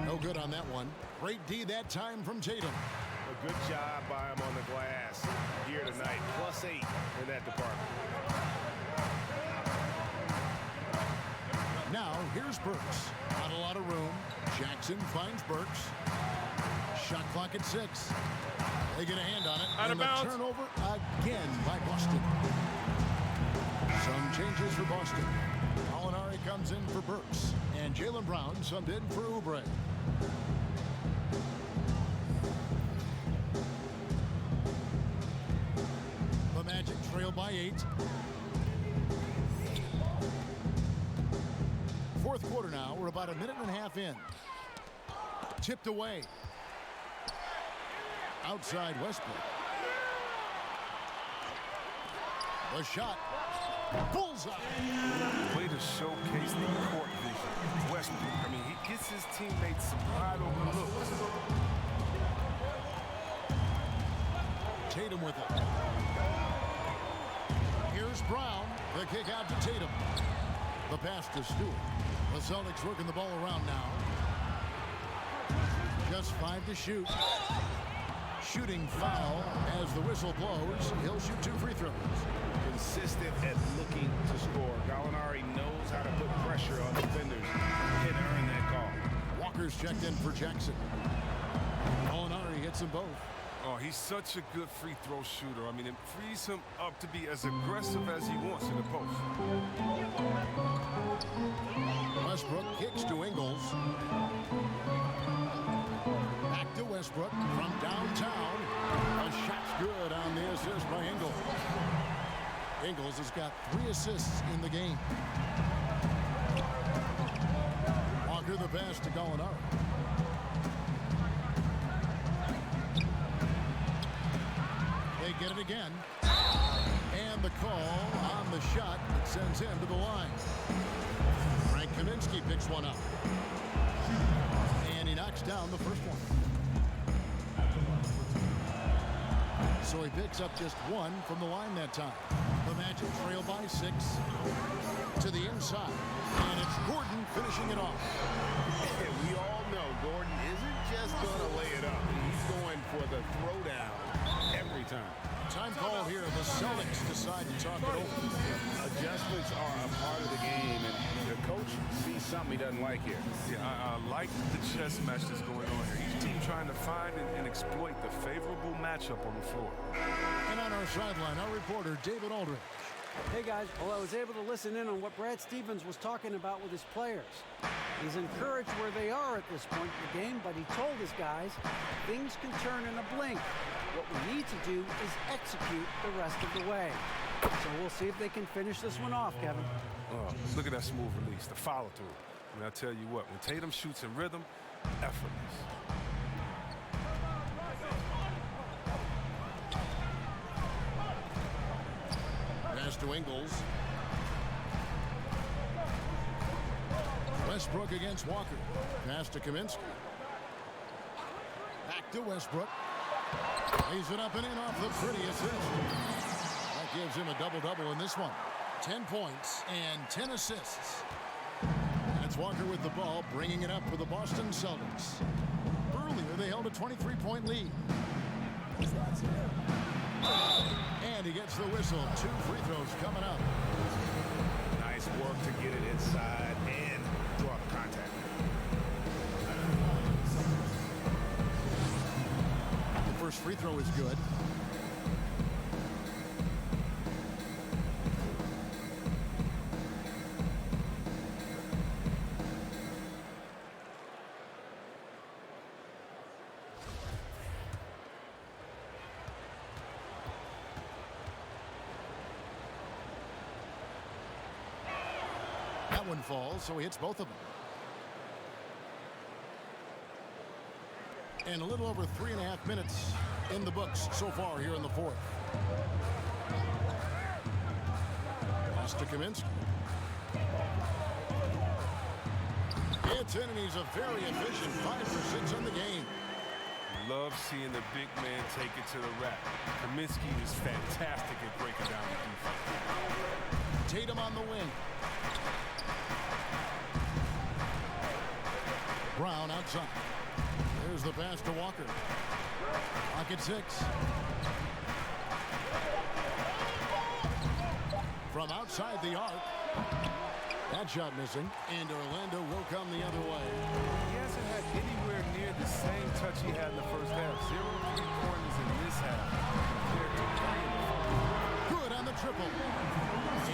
No good on that one. Great D that time from Tatum. A good job by him on the glass here tonight. +8 in that department. Now, here's Burks. Not a lot of room. Jackson finds Burks. Shot clock at 6. They get a hand on it. Out of and bounds. the turnover again by Boston. Some changes for Boston. Gallinari comes in for Burks. And Jaylen Brown subbed in for Oubre. The Magic trail by 8. Fourth quarter now. We're about a minute and a half in. Tipped away. Outside Westbrook. The shot. Bullseye. Way to showcase the court vision. Westbrook, I mean, he gets his teammates some wide open looks. Tatum with it. Here's Brown. The kick out to Tatum. The pass to Stewart. The Celtics working the ball around now. Just 5 to shoot. Shooting foul as the whistle blows. He'll shoot 2 free throws. Consistent at looking to score. Gallinari knows how to put pressure on defenders and earn that call. Walker's checked in for Jackson. Gallinari hits them both. Oh, he's such a good free throw shooter. I mean, it frees him up to be as aggressive as he wants in the post. Westbrook kicks to Ingles. Back to Westbrook from downtown. A shot's good on the assist by Ingles. Ingles has got 3 assists in the game. Walker the pass to Gallinari. They get it again. And the call on the shot that sends him to the line. Frank Kaminsky picks one up. And he knocks down the first one. So he picks up just 1 from the line that time. The Magic trail by 6 to the inside. And it's Gordon finishing it off. We all know Gordon isn't just going to lay it up. He's going for the throwdown every time. Time call here. The Celtics decide to talk it over. Adjustments are a part of the game, and the coach sees something he doesn't like here. Yeah, I like the chess match that's going on here. Each team trying to find and exploit the favorable matchup on the floor. And on our sideline, our reporter, David Aldridge. Hey guys, well, I was able to listen in on what Brad Stevens was talking about with his players. He's encouraged where they are at this point in the game, but he told his guys things can turn in a blink. What we need to do is execute the rest of the way. So we'll see if they can finish this one off, Kevin. Oh, look at that smooth release, the follow through. I mean, I tell you what, when Tatum shoots in rhythm, effortless. Pass to Ingles. Westbrook against Walker. Pass to Kaminsky. Back to Westbrook. Lays it up and in off the pretty assist. That gives him a double-double in this one. 10 points and 10 assists. And it's Walker with the ball, bringing it up for the Boston Celtics. Earlier, they held a 23-point lead. And he gets the whistle. 2 free throws coming up. Nice work to get it inside and draw the contact. The first free throw is good. That one falls, so he hits both of them. And a little over 3.5 minutes in the books so far here in the fourth. Pass to Kaminsky. It's in, and he's a very efficient 5 for 6 on the game. Love seeing the big man take it to the rack. Kaminsky is fantastic at breaking down the defense. Tatum on the wing. Brown outside. There's the pass to Walker. Clock at 6. From outside the arc. That shot missing. And Orlando will come the other way. He hasn't had anywhere near the same touch he had in the first half. 0 3-pointers in this half. Good on the triple.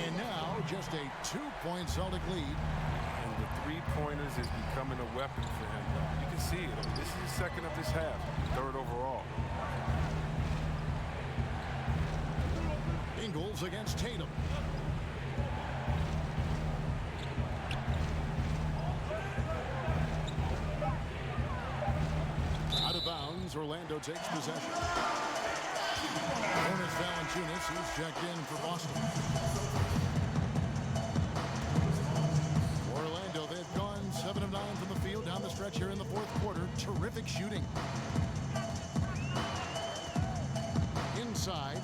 And now just a 2-point Celtic lead. And the 3-pointers is becoming a weapon for him. You can see it. I mean, this is the second of this half. 3rd overall. Ingles against Tatum. Out of bounds, Orlando takes possession. Jonas Valanciunas, who's checked in for Boston. Orlando, they've gone 7 of 9 from the field down the stretch here in the fourth quarter. Terrific shooting. Inside,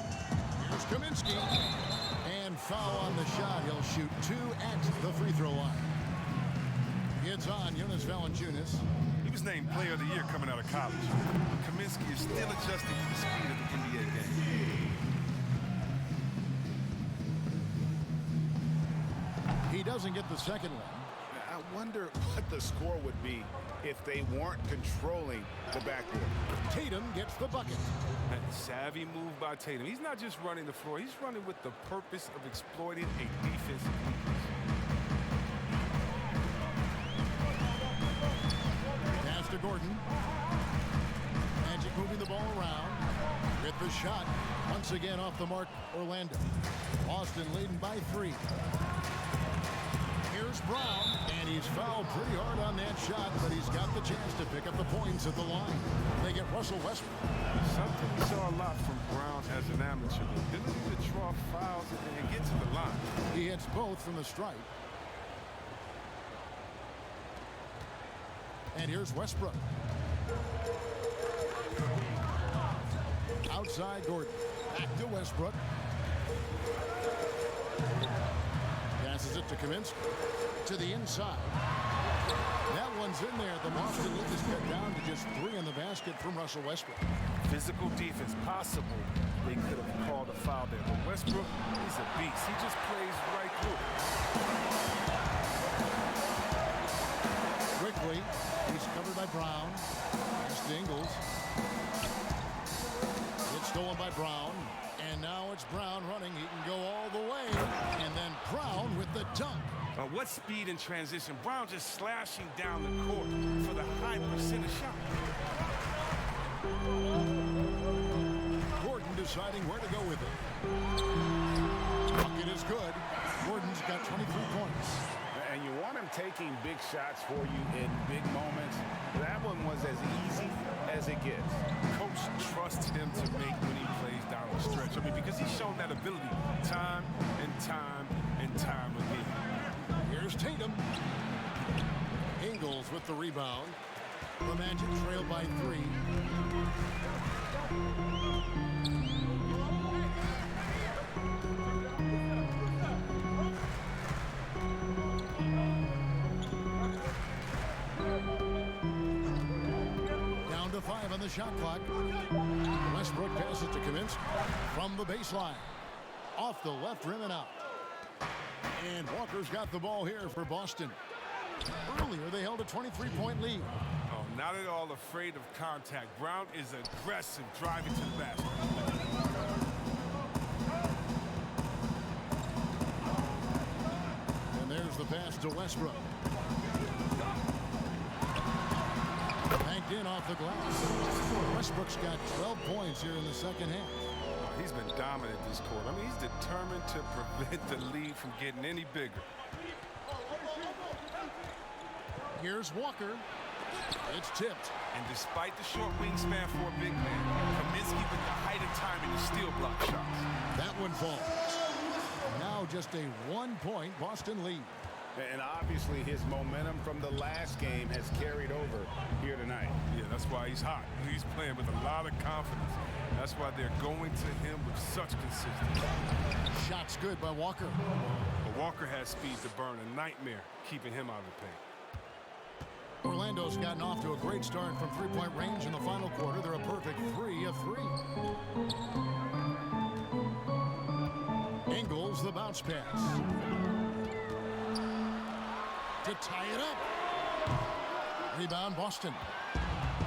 here's Kaminsky. And foul on the shot. He'll shoot 2 at the free throw line. It's on Jonas Valanciunas. He was named Player of the Year coming out of college. Kaminsky is still adjusting to the speed of the NBA game. He doesn't get the second one. I wonder what the score would be if they weren't controlling the backcourt. Tatum gets the bucket. A savvy move by Tatum. He's not just running the floor. He's running with the purpose of exploiting a defensive weakness. Pass to Gordon. Magic moving the ball around. With the shot. Once again off the mark, Orlando. Boston leading by 3. Here's Brown, and he's fouled pretty hard on that shot, but he's got the chance to pick up the points at the line. They get Russell Westbrook. Something we saw a lot from Brown as an amateur. The ability to draw fouls and get to the line. He hits both from the stripe. And here's Westbrook. Outside Gordon. Back to Westbrook. Passes it to Kaminsky. To the inside. That one's in there. The Boston lead is cut down to just 3 in the basket from Russell Westbrook. Physical defense possible. They could have called a foul there. But Westbrook, he's a beast. He just plays right through it. Quickly, he's covered by Brown. Pass to Ingles. It's stolen by Brown. And now it's Brown running. He can go all the way. And then Brown with the dunk. What speed in transition. Brown just slashing down the court for the high percentage shot. Gordon deciding where to go with it. Bucket is good. Gordon's got 23 points. And you want him taking big shots for you in big moments. That one was as easy as it gets. Coach trusts him to make when he plays down the stretch. I mean, because he's shown that ability time and time and time again. Here's Tatum. Ingles with the rebound. The Magic trail by 3. Down to 5 on the shot clock. Westbrook passes to Kaminsky from the baseline. Off the left rim and out. And Walker's got the ball here for Boston. Earlier, they held a 23-point lead. Oh, not at all afraid of contact. Brown is aggressive, driving to the basket. And there's the pass to Westbrook. Banked in off the glass. Westbrook's got 12 points here in the second half. He's been dominant this quarter. I mean, he's determined to prevent the lead from getting any bigger. Here's Walker. It's tipped. And despite the short wingspan for a big man, Kaminsky with the height and timing to steal block shots. That one falls. Now just a 1-point Boston lead. And obviously his momentum from the last game has carried over here tonight. Yeah, that's why he's hot. He's playing with a lot of confidence. That's why they're going to him with such consistency. Shot's good by Walker. But Walker has speed to burn, a nightmare keeping him out of the paint. Orlando's gotten off to a great start from three-point range in the final quarter. They're a perfect 3 of 3. Ingles, the bounce pass. To tie it up. Rebound, Boston.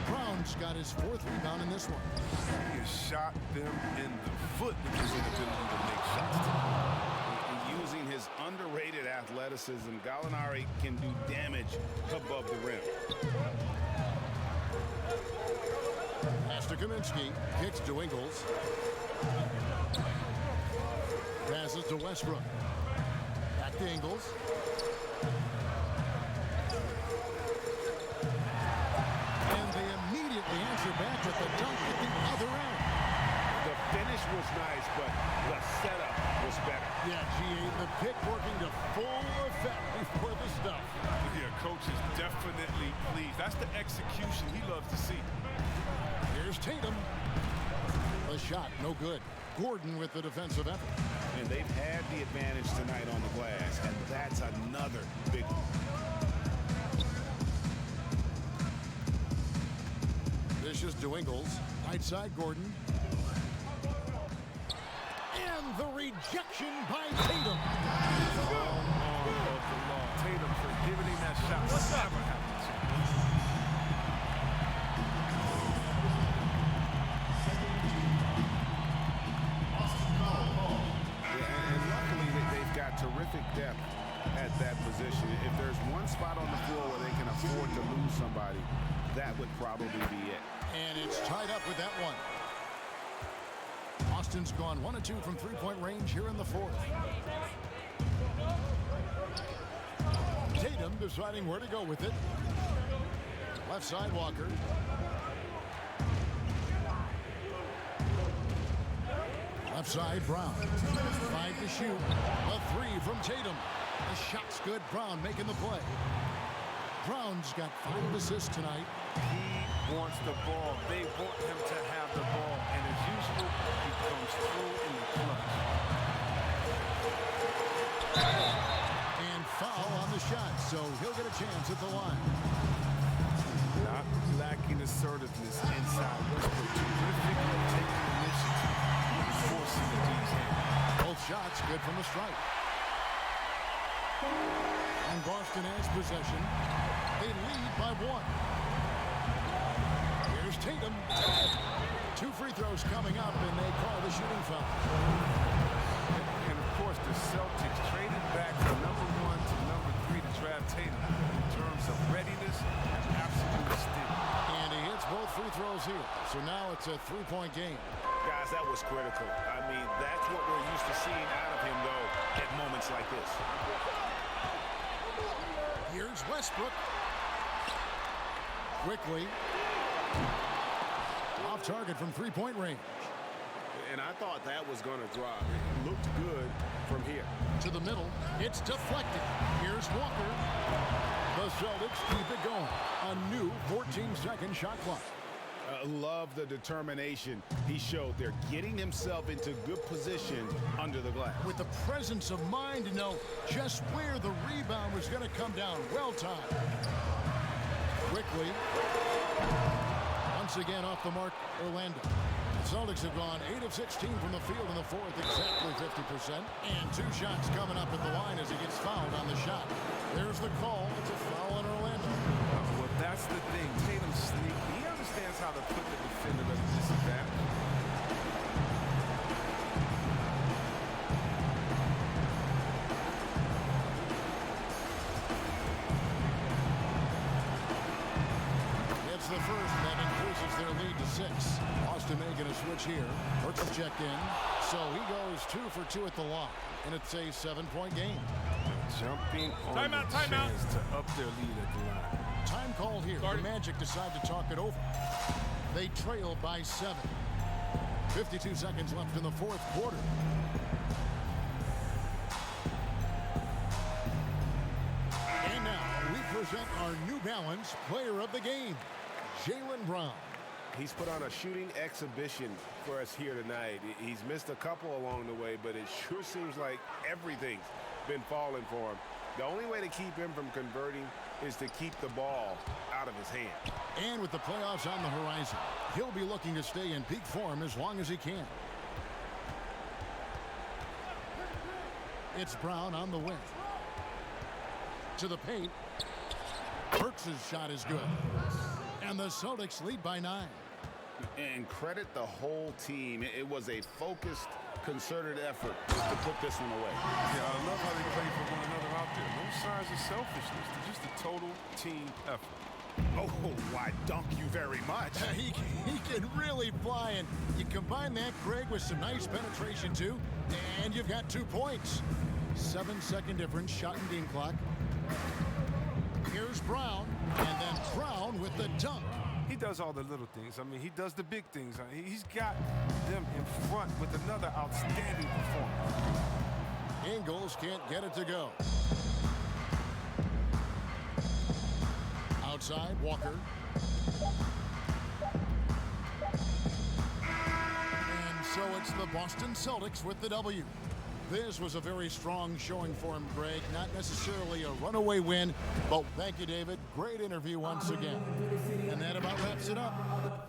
Brown's got his 4th rebound in this one. He has shot them in the foot with his inability to make shots tonight. Using his underrated athleticism, Gallinari can do damage above the rim. Pass to Kaminsky. Kicks to Ingles. Passes to Westbrook. Back to Ingles. And they immediately answer back with the dunk at the other end. The finish was nice, but the setup was better. Yeah, G.A., the pick working to full effect before the stuff. Yeah, coach is definitely pleased. That's the execution he loves to see. Here's Tatum. The shot, no good. Gordon with the defensive effort. And they've had the advantage tonight on the glass, and that's another big one. Dishes to Ingles. Right side, Gordon. And the rejection by Tatum. Tatum for giving him that shot. What's never happened to him. And luckily, they've got terrific depth at that position. If there's one spot on the floor where they can afford to lose somebody, that would probably be it. And it's tied up with that one. Austin's gone 1 of 2 from three-point range here in the 4th. Tatum deciding where to go with it. Left side, Walker. Left side, Brown. 5 to shoot. A 3 from Tatum. The shot's good. Brown making the play. Brown's got 5 assists tonight. He wants the ball. They want him to have the ball. And as usual, he comes through in the clutch. And foul on the shot, so he'll get a chance at the line. Not lacking assertiveness inside Westbrook. Terrific at taking initiative and forcing the D's hand. Both shots good from the strike. And Boston has possession. They lead by 1. Here's Tatum. 2 free throws coming up, and they call the shooting foul. And of course, the Celtics traded back from number 1 to number 3 to draft Tatum in terms of readiness and absolute steel. And he hits both free throws here. So now it's a 3-point game. Guys, that was critical. I mean, that's what we're used to seeing out of him, though, at moments like this. Here's Westbrook. Quickly. Off target from 3-point range. And I thought that was going to drop. It looked good from here. To the middle. It's deflected. Here's Walker. The Celtics keep it going. A new 14-second shot clock. Love the determination he showed there, getting himself into good position under the glass. With the presence of mind to know just where the rebound was going to come down. Well timed. Quickly. Once again off the mark, Orlando. The Celtics have gone 8 of 16 from the field in the 4th, exactly 50%. And 2 shots coming up at the line as he gets fouled on the shot. There's the call. It's a foul on Orlando. Well, that's the thing. Tatum's sneaky. He understands how to put the defender at a disadvantage. It's the first, and that increases their lead to 6. Austin making a switch here. Hurts the check in. So he goes 2 for 2 at the line. And it's a 7-point game. Jumping on the chance to up their lead at the line. here. The Magic decide to talk it over. They trail by 7. 52 seconds left in the fourth quarter. And now we present our New Balance Player of the Game, Jaylen Brown. He's put on a shooting exhibition for us here tonight. He's missed a couple along the way, but it sure seems like everything's been falling for him. The only way to keep him from converting is to keep the ball out of his hand. And with the playoffs on the horizon, he'll be looking to stay in peak form as long as he can. It's Brown on the wing. To the paint. Burks' shot is good. And the Celtics lead by 9. And credit the whole team. It was a focused, concerted effort just to put this one away. Yeah, I love how they play for one another out there. No signs of selfishness. They're just a total team effort. Oh, why, dunk you very much. He can really fly, and you combine that, Greg, with some nice penetration, too, and you've got 2 points. 7-second difference, shot and game clock. Here's Brown, and then Brown with the dunk. He does all the little things. I mean, he does the big things. He's got them in front with another outstanding performance. Ingles can't get it to go. Outside, Walker. And so it's the Boston Celtics with the W. This was a very strong showing for him, Greg. Not necessarily a runaway win, but thank you, David. Great interview once again. And that about wraps it up.